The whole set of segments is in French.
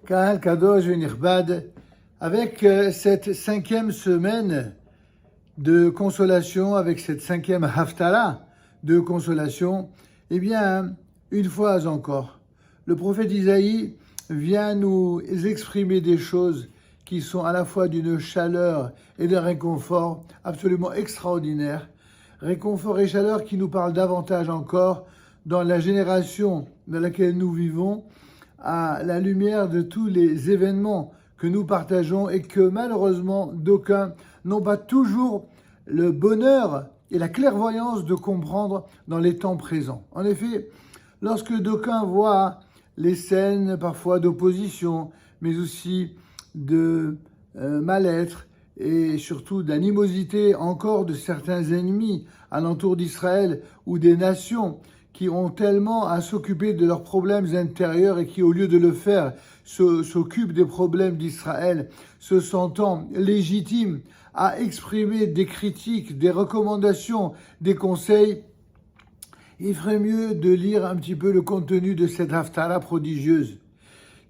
Kahal Kadosh Venirbad, avec cette 5e semaine de consolation, avec cette 5e Haftarah de consolation, eh bien, une fois encore, le prophète Isaïe vient nous exprimer des choses qui sont à la fois d'une chaleur et d'un réconfort absolument extraordinaire. Réconfort et chaleur qui nous parlent davantage encore dans la génération dans laquelle nous vivons, à la lumière de tous les événements que nous partageons et que malheureusement d'aucuns n'ont pas toujours le bonheur et la clairvoyance de comprendre dans les temps présents. En effet, lorsque d'aucuns voient les scènes parfois d'opposition, mais aussi de mal-être et surtout d'animosité encore de certains ennemis alentour d'Israël ou des nations qui ont tellement à s'occuper de leurs problèmes intérieurs et qui, au lieu de le faire, s'occupent des problèmes d'Israël, se sentant légitimes à exprimer des critiques, des recommandations, des conseils, il ferait mieux de lire un petit peu le contenu de cette Haftarah prodigieuse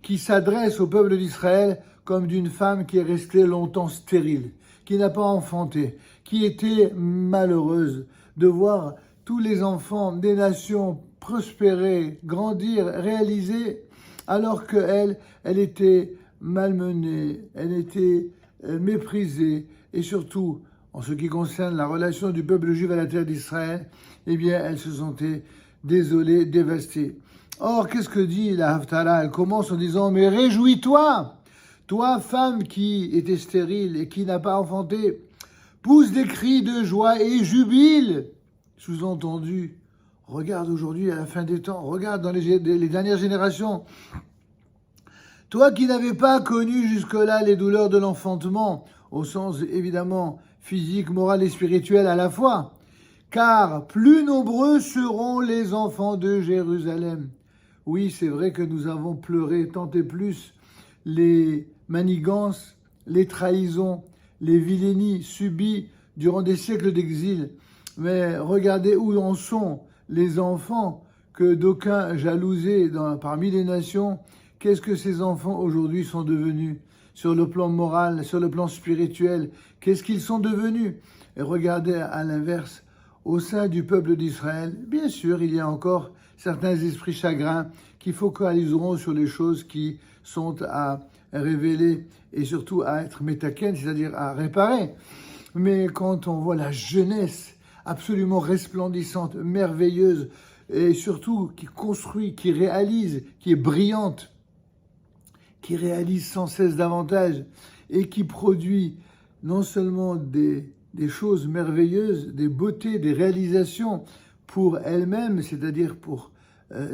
qui s'adresse au peuple d'Israël comme d'une femme qui est restée longtemps stérile, qui n'a pas enfanté, qui était malheureuse de voir tous les enfants des nations prospérer, grandir, réaliser, alors qu'elle, elle était malmenée, elle était méprisée, et surtout, en ce qui concerne la relation du peuple juif à la terre d'Israël, eh bien, elle se sentait désolée, dévastée. Or, qu'est-ce que dit la Haftarah? Elle commence en disant « Mais réjouis-toi, toi, femme qui était stérile et qui n'a pas enfanté, pousse des cris de joie et jubile !» Sous-entendu, regarde aujourd'hui à la fin des temps, regarde dans les dernières générations. Toi qui n'avais pas connu jusque-là les douleurs de l'enfantement, au sens évidemment physique, moral et spirituel à la fois, car plus nombreux seront les enfants de Jérusalem. Oui, c'est vrai que nous avons pleuré tant et plus les manigances, les trahisons, les vilainies subies durant des siècles d'exil. Mais regardez où en sont les enfants que d'aucuns jalousaient parmi les nations. Qu'est-ce que ces enfants aujourd'hui sont devenus sur le plan moral, sur le plan spirituel? Qu'est-ce qu'ils sont devenus? Et regardez à l'inverse, au sein du peuple d'Israël, bien sûr, il y a encore certains esprits chagrins qui focaliseront sur les choses qui sont à révéler et surtout à être métaken, c'est-à-dire à réparer. Mais quand on voit la jeunesse absolument resplendissante, merveilleuse, et surtout qui construit, qui réalise, qui est brillante, qui réalise sans cesse davantage, et qui produit non seulement des choses merveilleuses, des beautés, des réalisations pour elle-même, c'est-à-dire pour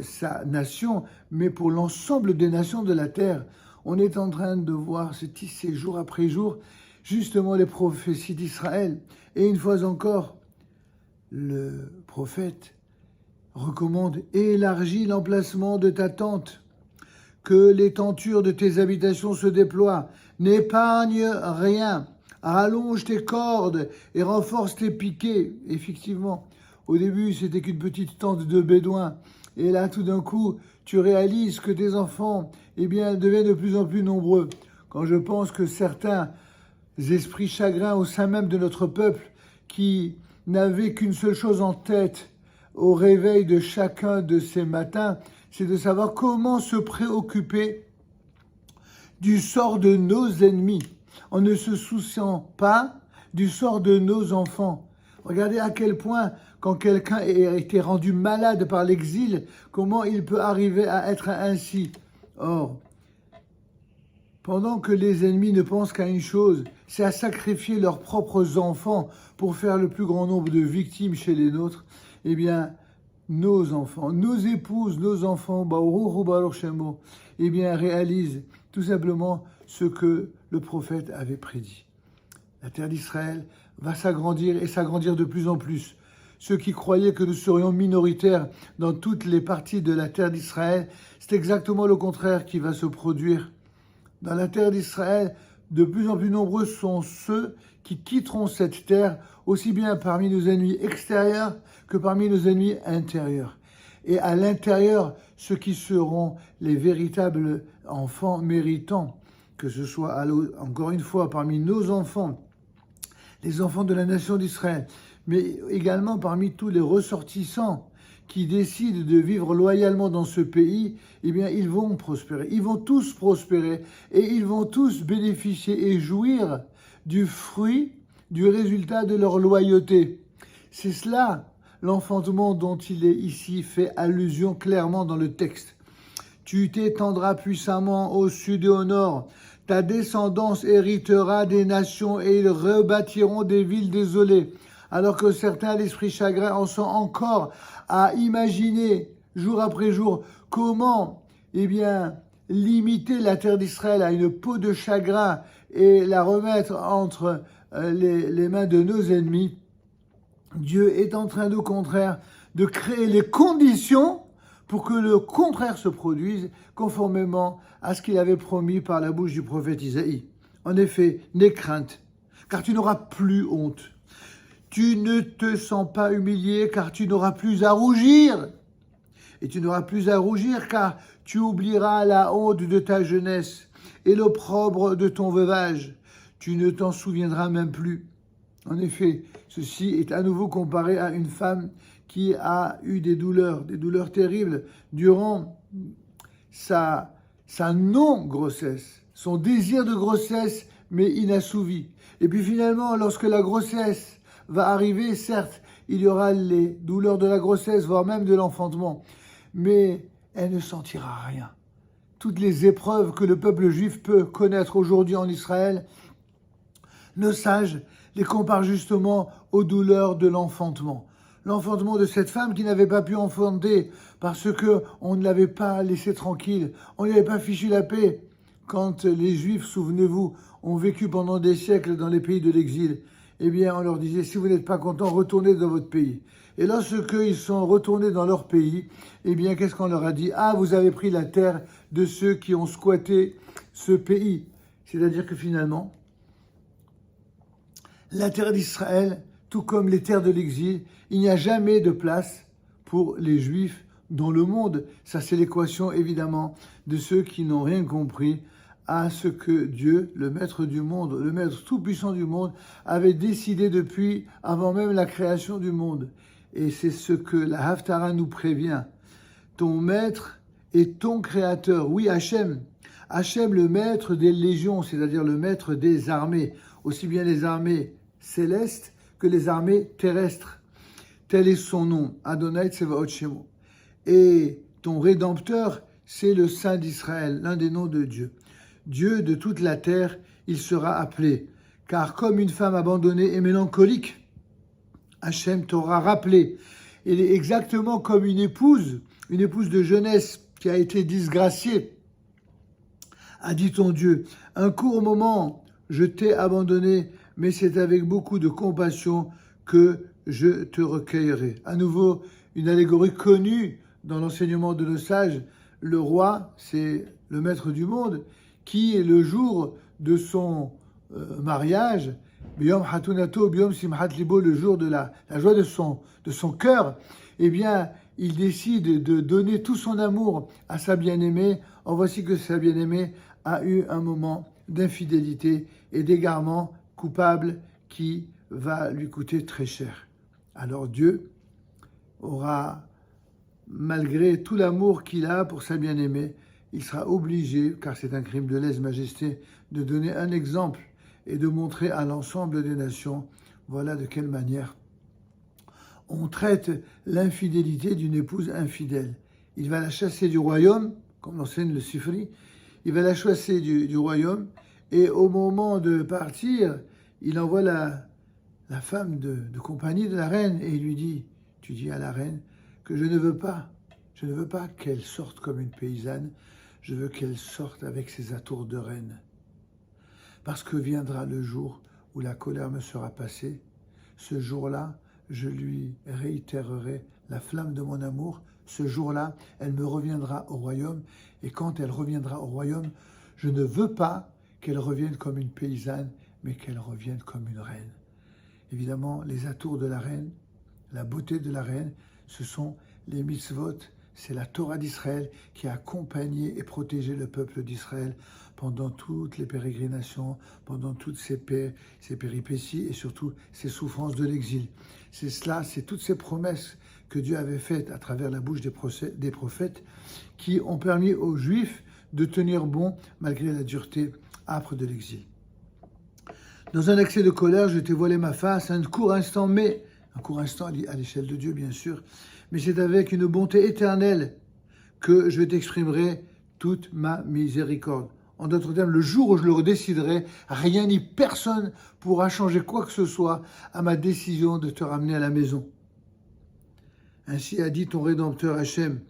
sa nation, mais pour l'ensemble des nations de la terre. On est en train de voir se tisser jour après jour, justement les prophéties d'Israël. Et une fois encore, le prophète recommande « Élargis l'emplacement de ta tente, que les tentures de tes habitations se déploient, n'épargne rien, rallonge tes cordes et renforce tes piquets. » Effectivement, au début, c'était qu'une petite tente de bédouins. Et là, tout d'un coup, tu réalises que tes enfants, eh bien, deviennent de plus en plus nombreux. Quand je pense que certains esprits chagrins au sein même de notre peuple qui n'avaient qu'une seule chose en tête au réveil de chacun de ces matins, c'est de savoir comment se préoccuper du sort de nos ennemis, en ne se souciant pas du sort de nos enfants. Regardez à quel point, quand quelqu'un a été rendu malade par l'exil, comment il peut arriver à être ainsi. Or, pendant que les ennemis ne pensent qu'à une chose, c'est à sacrifier leurs propres enfants pour faire le plus grand nombre de victimes chez les nôtres, eh bien, nos enfants, nos épouses, nos enfants, eh bien, réalisent tout simplement ce que le prophète avait prédit. La terre d'Israël va s'agrandir et s'agrandir de plus en plus. Ceux qui croyaient que nous serions minoritaires dans toutes les parties de la terre d'Israël, c'est exactement le contraire qui va se produire. Dans la terre d'Israël, de plus en plus nombreux sont ceux qui quitteront cette terre, aussi bien parmi nos ennemis extérieurs que parmi nos ennemis intérieurs. Et à l'intérieur, ceux qui seront les véritables enfants méritants, que ce soit, encore une fois, parmi nos enfants, les enfants de la nation d'Israël, mais également parmi tous les ressortissants qui décident de vivre loyalement dans ce pays, eh bien, ils vont prospérer. Ils vont tous prospérer et ils vont tous bénéficier et jouir du fruit, du résultat de leur loyauté. C'est cela, l'enfantement dont il est ici fait allusion clairement dans le texte. Tu t'étendras puissamment au sud et au nord. Ta descendance héritera des nations et ils rebâtiront des villes désolées. Alors que certains, l'esprit chagrin, en sont encore à imaginer, jour après jour, comment, eh bien, limiter la terre d'Israël à une peau de chagrin et la remettre entre les mains de nos ennemis. Dieu est en train, au contraire, de créer les conditions pour que le contraire se produise, conformément à ce qu'il avait promis par la bouche du prophète Isaïe. En effet, n'aie crainte, car tu n'auras plus honte. Tu ne te sens pas humilié, car tu n'auras plus à rougir. Et tu n'auras plus à rougir, car tu oublieras la honte de ta jeunesse et l'opprobre de ton veuvage. Tu ne t'en souviendras même plus. En effet, ceci est à nouveau comparé à une femme qui a eu des douleurs terribles durant sa non-grossesse, son désir de grossesse, mais inassouvi. Et puis finalement, lorsque la grossesse va arriver, certes, il y aura les douleurs de la grossesse, voire même de l'enfantement, mais elle ne sentira rien. Toutes les épreuves que le peuple juif peut connaître aujourd'hui en Israël, nos sages les comparent justement aux douleurs de l'enfantement. L'enfantement de cette femme qui n'avait pas pu enfanter parce qu'on ne l'avait pas laissée tranquille, on ne lui avait pas fichu la paix. Quand les Juifs, souvenez-vous, ont vécu pendant des siècles dans les pays de l'exil, eh bien, on leur disait, si vous n'êtes pas contents, retournez dans votre pays. Et lorsqu'ils sont retournés dans leur pays, eh bien, qu'est-ce qu'on leur a dit? Ah, vous avez pris la terre de ceux qui ont squatté ce pays. C'est-à-dire que finalement, la terre d'Israël, tout comme les terres de l'exil, il n'y a jamais de place pour les Juifs dans le monde. Ça, c'est l'équation, évidemment, de ceux qui n'ont rien compris à ce que Dieu, le maître du monde, le maître tout-puissant du monde, avait décidé depuis avant même la création du monde. Et c'est ce que la Haftara nous prévient. Ton maître est ton créateur. Oui, Hachem. Hachem, le maître des légions, c'est-à-dire le maître des armées, aussi bien les armées célestes que les armées terrestres. Tel est son nom, Adonai Tsevaot Shemo. Et ton rédempteur, c'est le Saint d'Israël, l'un des noms de Dieu. Dieu de toute la terre, il sera appelé. Car comme une femme abandonnée et mélancolique, Hachem t'aura rappelé. Il est exactement comme une épouse de jeunesse qui a été disgraciée, a dit ton Dieu. Un court moment, je t'ai abandonné, mais c'est avec beaucoup de compassion que je te recueillerai. À nouveau, une allégorie connue dans l'enseignement de nos sages. Le roi, c'est le maître du monde, qui, le jour de son mariage, Biyom Hatunato, Biyom Simhat Libo, le jour de la joie de son cœur, eh bien, il décide de donner tout son amour à sa bien-aimée. En voici que sa bien-aimée a eu un moment d'infidélité et d'égarement coupable qui va lui coûter très cher. Alors Dieu aura, malgré tout l'amour qu'il a pour sa bien-aimée, il sera obligé, car c'est un crime de lèse-majesté, de donner un exemple et de montrer à l'ensemble des nations, voilà de quelle manière on traite l'infidélité d'une épouse infidèle. Il va la chasser du royaume, comme l'enseigne le Sifri, il va la chasser du royaume, et au moment de partir, il envoie la femme de compagnie de la reine, et il lui dit, tu dis à la reine que je ne veux pas qu'elle sorte comme une paysanne, je veux qu'elle sorte avec ses atours de reine. Parce que viendra le jour où la colère me sera passée, ce jour-là, je lui réitérerai la flamme de mon amour. Ce jour-là, elle me reviendra au royaume. Et quand elle reviendra au royaume, je ne veux pas qu'elle revienne comme une paysanne, mais qu'elle revienne comme une reine. Évidemment, les atours de la reine, la beauté de la reine, ce sont les mitzvot, c'est la Torah d'Israël qui a accompagné et protégé le peuple d'Israël pendant toutes les pérégrinations, pendant toutes ces péripéties et surtout ces souffrances de l'exil. C'est cela, c'est toutes ces promesses que Dieu avait faites à travers la bouche des prophètes qui ont permis aux Juifs de tenir bon malgré la dureté âpre de l'exil. Dans un accès de colère, je t'ai voilé ma face, un court instant à l'échelle de Dieu bien sûr, mais c'est avec une bonté éternelle que je t'exprimerai toute ma miséricorde. En d'autres termes, le jour où je le déciderai, rien ni personne pourra changer quoi que ce soit à ma décision de te ramener à la maison. Ainsi a dit ton Rédempteur Hachem,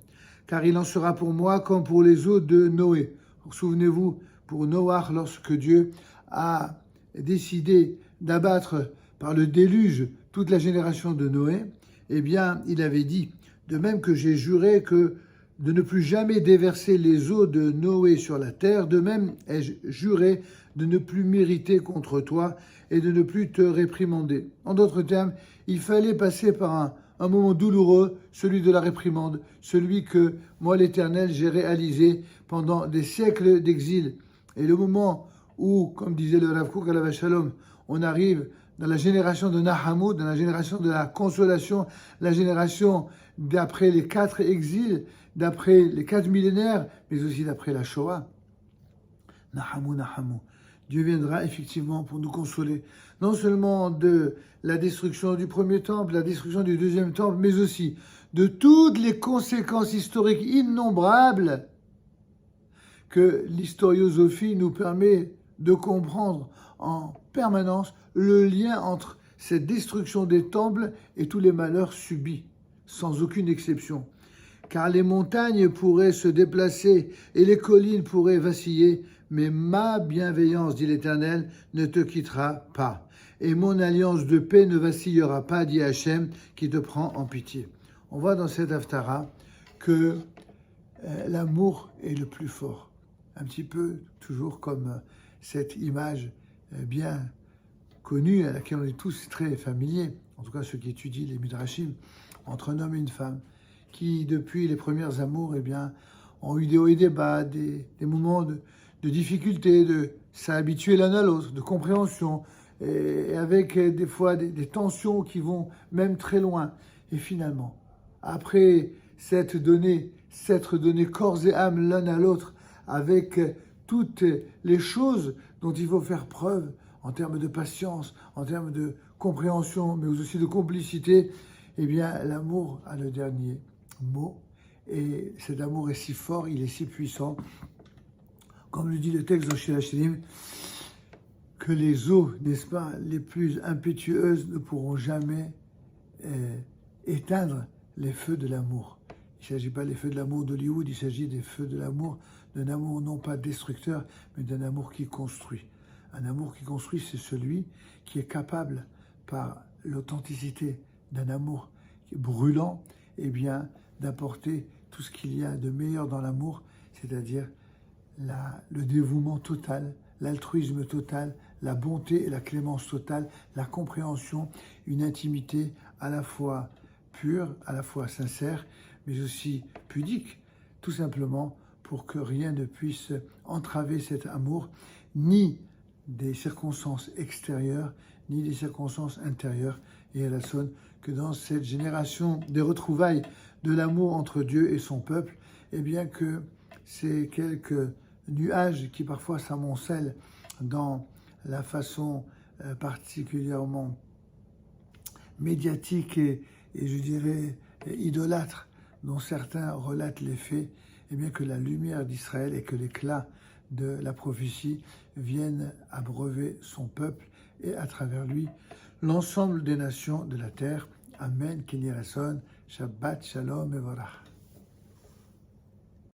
car il en sera pour moi comme pour les eaux de Noé. Souvenez-vous, pour Noach, lorsque Dieu a décidé d'abattre par le déluge toute la génération de Noé, eh bien, il avait dit, de même que j'ai juré que de ne plus jamais déverser les eaux de Noé sur la terre, de même ai-je juré de ne plus m'irriter contre toi et de ne plus te réprimander. En d'autres termes, il fallait passer par un moment douloureux, celui de la réprimande, celui que moi, l'Éternel, j'ai réalisé pendant des siècles d'exil. Et le moment où, comme disait le Rav Kook alav Shalom, on arrive dans la génération de Nahamut, dans la génération de la consolation, la génération d'après les 4 exils, d'après les 4 millénaires, mais aussi d'après la Shoah. Nahamut, Nahamut. Dieu viendra effectivement pour nous consoler, non seulement de la destruction du premier temple, la destruction du deuxième temple, mais aussi de toutes les conséquences historiques innombrables que l'historiosophie nous permet de comprendre en permanence le lien entre cette destruction des temples et tous les malheurs subis, sans aucune exception. Car les montagnes pourraient se déplacer et les collines pourraient vaciller, mais ma bienveillance, dit l'Éternel, ne te quittera pas. Et mon alliance de paix ne vacillera pas, dit Hachem, qui te prend en pitié. On voit dans cette Haftara que l'amour est le plus fort. Un petit peu toujours comme cette image bien connue, à laquelle on est tous très familiers, en tout cas ceux qui étudient les Midrashim, entre un homme et une femme, qui depuis les premières amours, eh bien, ont eu des hauts et des bas, des moments de difficulté, de s'habituer l'un à l'autre, de compréhension, et avec des fois des tensions qui vont même très loin. Et finalement, après s'être donné corps et âme l'un à l'autre, avec toutes les choses dont il faut faire preuve en termes de patience, en termes de compréhension, mais aussi de complicité, eh bien, l'amour a le dernier mot. Et cet amour est si fort, il est si puissant, comme le dit le texte dans Shir Hashirim, que les eaux, n'est-ce pas, les plus impétueuses ne pourront jamais éteindre les feux de l'amour. Il ne s'agit pas des feux de l'amour d'Hollywood, il s'agit des feux de l'amour, d'un amour non pas destructeur, mais d'un amour qui construit. Un amour qui construit, c'est celui qui est capable, par l'authenticité d'un amour brûlant, eh bien, d'apporter tout ce qu'il y a de meilleur dans l'amour, c'est-à-dire le dévouement total, l'altruisme total, la bonté et la clémence totale, la compréhension, une intimité à la fois pure, à la fois sincère, mais aussi pudique, tout simplement pour que rien ne puisse entraver cet amour, ni des circonstances extérieures, ni des circonstances intérieures. Et elle sonne que dans cette génération des retrouvailles de l'amour entre Dieu et son peuple, eh bien que ces quelques nuages qui parfois s'amoncellent dans la façon particulièrement médiatique et je dirais idolâtre dont certains relatent les faits, eh bien que la lumière d'Israël et que l'éclat de la prophétie viennent abreuver son peuple et à travers lui l'ensemble des nations de la terre. Amen, Kenny Rasson, Shabbat Shalom et Varach.